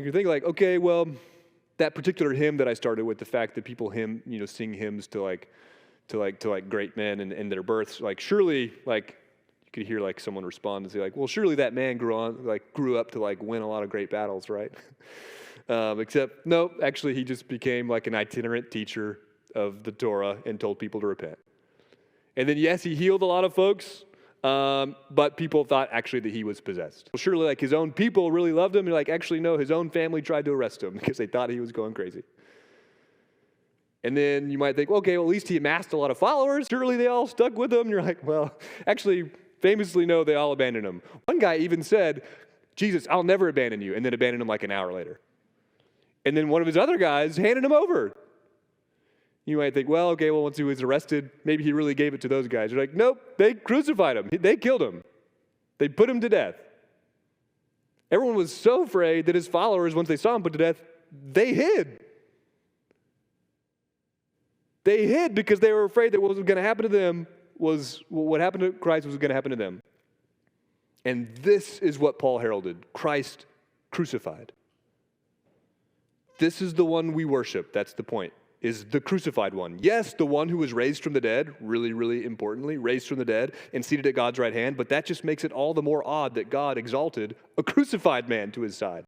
you're thinking like, okay, well, that particular hymn that I started with, the fact that people sing hymns to great men and their births, like surely, like you could hear like someone respond and say like, well, surely that man grew up to like win a lot of great battles, right? Except no, actually he just became like an itinerant teacher of the Torah and told people to repent. And then yes, he healed a lot of folks. But people thought actually that he was possessed. Well, surely like his own people really loved him. And like, actually, no, his own family tried to arrest him because they thought he was going crazy. And then you might think, okay, well, at least he amassed a lot of followers. Surely they all stuck with him. And you're like, well, actually, famously, no, they all abandoned him. One guy even said, Jesus, I'll never abandon you. And then abandoned him like an hour later. And then one of his other guys handed him over. You might think, well, okay, well, once he was arrested, maybe he really gave it to those guys. You're like, nope, they crucified him. They killed him. They put him to death. Everyone was so afraid that his followers, once they saw him put to death, they hid. They hid because they were afraid that what was going to happen to them was, what happened to Christ was going to happen to them. And this is what Paul heralded, Christ crucified. This is the one we worship, that's the point. Is the crucified one. Yes, the one who was raised from the dead, really, really importantly, raised from the dead and seated at God's right hand, but that just makes it all the more odd that God exalted a crucified man to his side.